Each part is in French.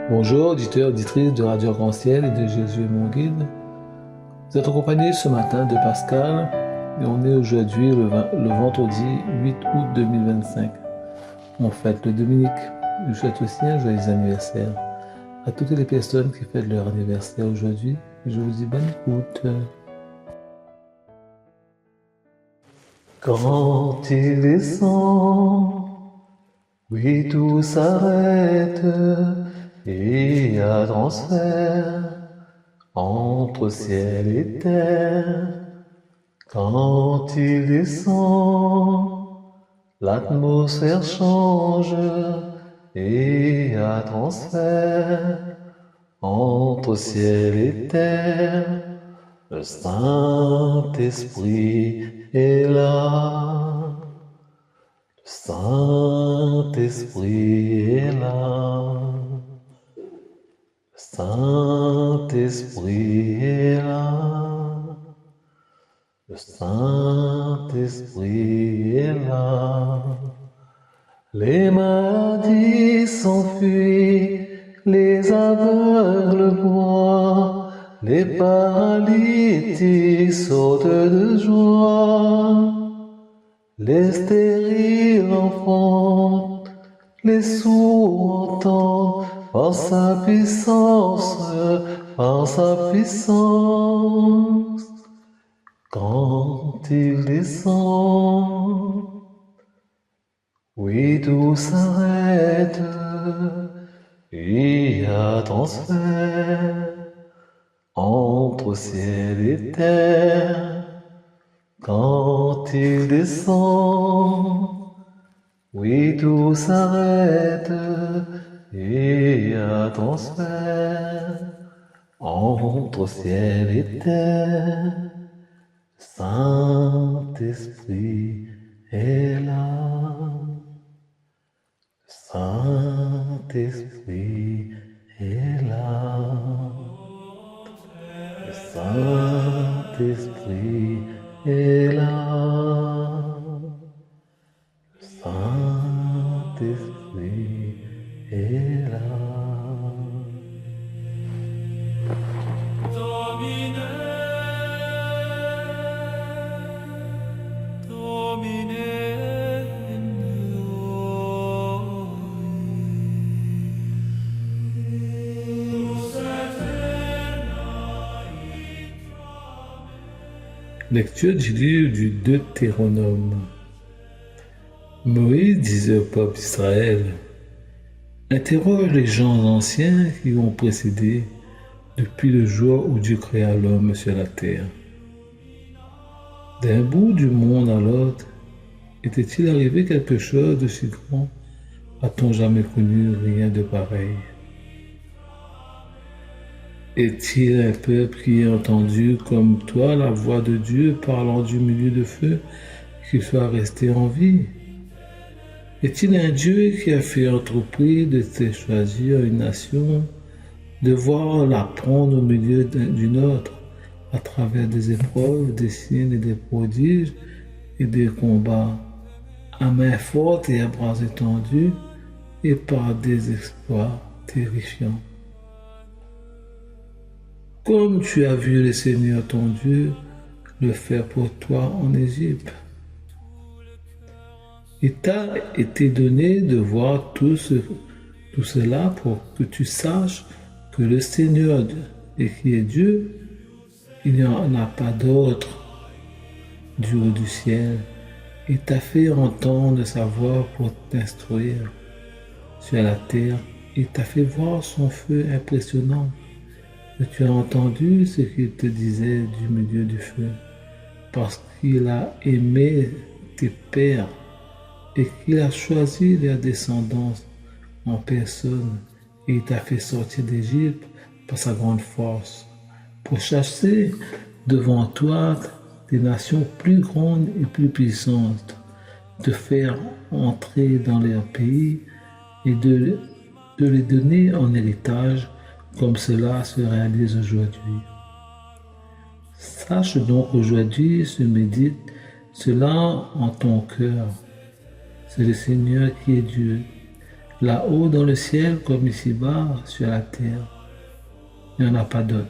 Bonjour, auditeurs, auditrices de Radio Arc-en-Ciel et de Jésus est mon guide. Vous êtes accompagnés ce matin de Pascal et on est aujourd'hui le vendredi 8 août 2025. On fête le Dominique. Je souhaite aussi un joyeux anniversaire à toutes les personnes qui fêtent leur anniversaire aujourd'hui. Je vous dis bonne écoute. Quand il descend, oui, tout s'arrête et y a transfert entre ciel et terre. Quand il descend, l'atmosphère change et y a transfert entre ciel et terre. Le Saint-Esprit est là. Le Saint-Esprit est là. Le Saint-Esprit est là. Le Saint-Esprit est là. Les maladies s'enfuient, les aveugles voient, les paralytiques sautent de joie. Les stériles enfantent, les sourds entendent, par sa puissance, par sa puissance. Quand il descend, oui, tout s'arrête, il y a transfert entre ciel et terre. Quand il descend, oui, tout s'arrête et y a transfert entre ciel et terre. Saint-Esprit est là. Saint-Esprit est là. Le Saint-Esprit est là. Le Saint-Esprit est là. Lecture du livre du Deutéronome. Moïse disait au peuple d'Israël: interroge les gens anciens qui ont précédé depuis le jour où Dieu créa l'homme sur la terre. D'un bout du monde à l'autre, était-il arrivé quelque chose de si grand? A-t-on jamais connu rien de pareil? Est-il un peuple qui a entendu comme toi la voix de Dieu parlant du milieu de feu, qu'il soit resté en vie? Est-il un Dieu qui a fait entreprise de te choisir une nation, de voir la prendre au milieu d'une autre, à travers des épreuves, des signes et des prodiges et des combats, à main forte et à bras étendus, et par des exploits terrifiants? Comme tu as vu le Seigneur ton Dieu le faire pour toi en Égypte. Il t'a été donné de voir tout cela pour que tu saches que le Seigneur et qui est Dieu, il n'y en a pas d'autre du haut du ciel. Il t'a fait entendre sa voix pour t'instruire. Sur la terre, il t'a fait voir son feu impressionnant. Et tu as entendu ce qu'il te disait du milieu du feu, parce qu'il a aimé tes pères et qu'il a choisi leur descendance en personne, et il t'a fait sortir d'Égypte par sa grande force, pour chasser devant toi des nations plus grandes et plus puissantes, te faire entrer dans leur pays et de les donner en héritage, comme cela se réalise aujourd'hui. Sache donc aujourd'hui, se médite cela en ton cœur. C'est le Seigneur qui est Dieu. là-haut dans le ciel comme ici-bas sur la terre. Il n'y en a pas d'autre.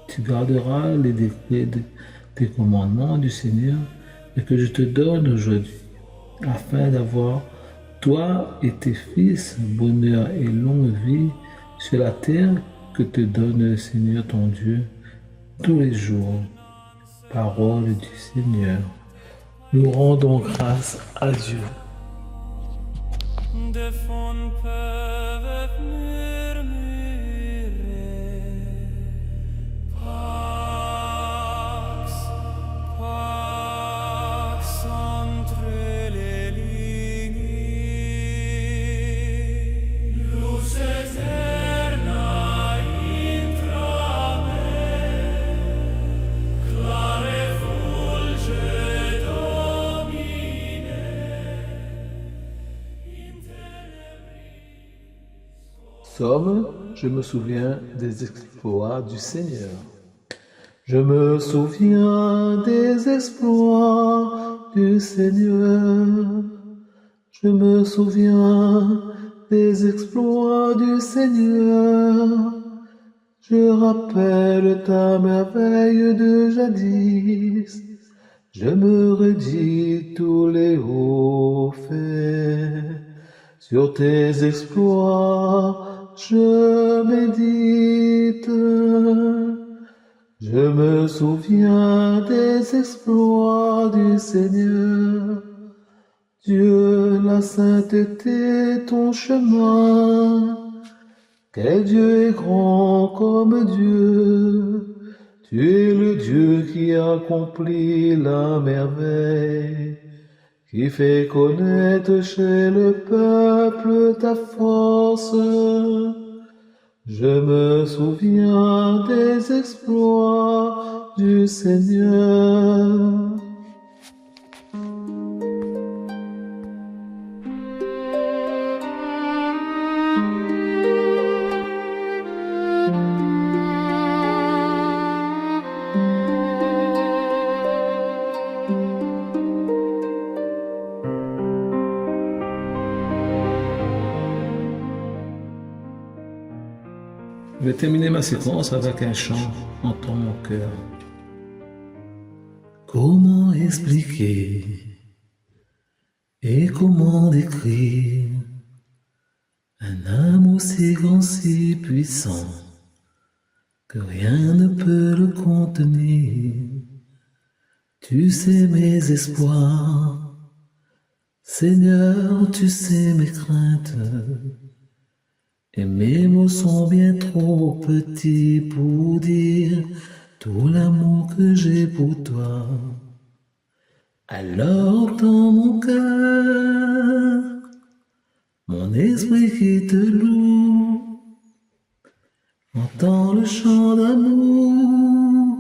Tu garderas les décrets des commandements du Seigneur et que je te donne aujourd'hui, afin d'avoir, toi et tes fils, bonheur et longue vie sur la terre que te donne le Seigneur ton Dieu tous les jours. Parole du Seigneur. Nous rendons grâce à Dieu. De fond peuvent murmurer Pax, Pax entre les lignes Luz eterna intrae Clare fulge domine Somme, je me souviens des exploits du Seigneur. Je me souviens des exploits du Seigneur. Je me souviens des exploits du Seigneur. Je rappelle ta merveille de jadis. Je me redis tous les hauts faits. Sur tes exploits, je médite. Je me souviens des exploits du Seigneur. Dieu, la sainteté, ton chemin. Quel Dieu est grand comme Dieu. Tu es le Dieu qui accomplit la merveille, qui fait connaître chez le peuple ta force. Je me souviens des exploits du Seigneur. Je vais terminer ma séquence avec un chant Entends mon cœur. Comment expliquer et comment décrire un amour si grand, si puissant que rien ne peut le contenir. Tu sais mes espoirs, Seigneur, tu sais mes craintes. Et mes mots sont bien trop petits pour dire tout l'amour que j'ai pour toi. Alors dans mon cœur, mon esprit qui te loue, entend le chant d'amour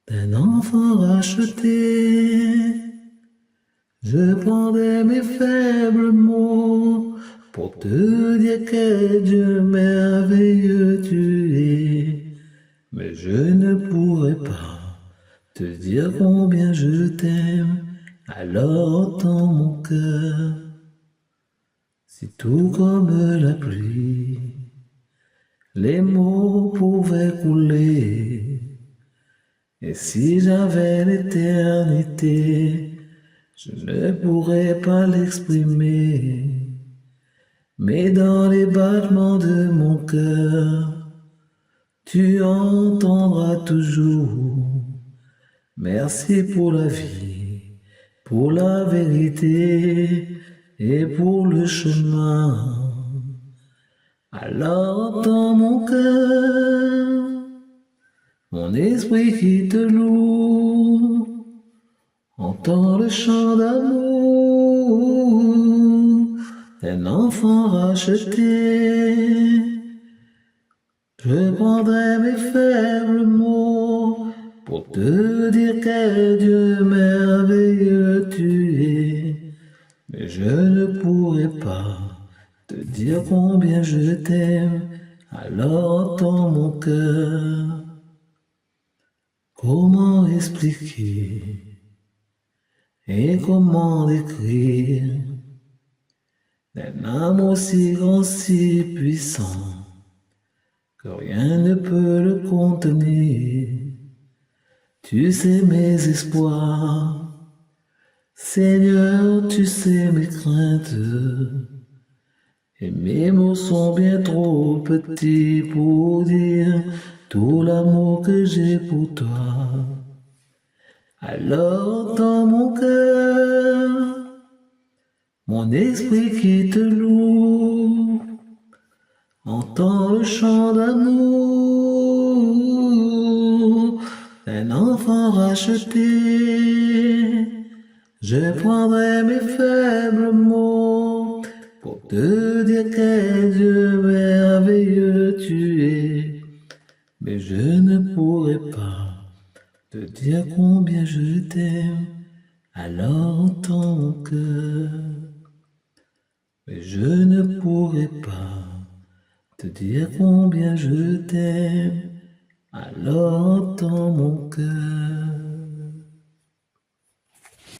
d'un enfant racheté. Je prendrai mes faibles mots pour te dire quel Dieu merveilleux tu es, mais je ne pourrai pas te dire combien je t'aime, alors entends mon cœur. Si tout comme la pluie, les mots pouvaient couler, et si j'avais l'éternité, je ne pourrais pas l'exprimer. Mais dans les battements de mon cœur, tu entendras toujours. Merci pour la vie, pour la vérité et pour le chemin. Alors entends mon cœur, mon esprit qui te loue, entends le chant d'amour d'un enfant racheté. Je prendrai mes faibles mots pour te dire quel Dieu merveilleux tu es, mais je ne pourrai pas te dire combien je t'aime, alors entends mon cœur. Comment expliquer et comment décrire un amour si grand, si puissant, que rien ne peut le contenir. Tu sais mes espoirs, Seigneur, tu sais mes craintes. Et mes mots sont bien trop petits pour dire tout l'amour que j'ai pour toi. Alors dans mon cœur, mon esprit qui te loue, entend le chant d'amour d'un enfant racheté. Je prendrai mes faibles mots pour te dire quel Dieu merveilleux tu es, mais je ne pourrai pas te dire combien je t'aime, alors entends mon cœur. Mais je ne pourrai pas te dire combien je t'aime, alors entends mon cœur.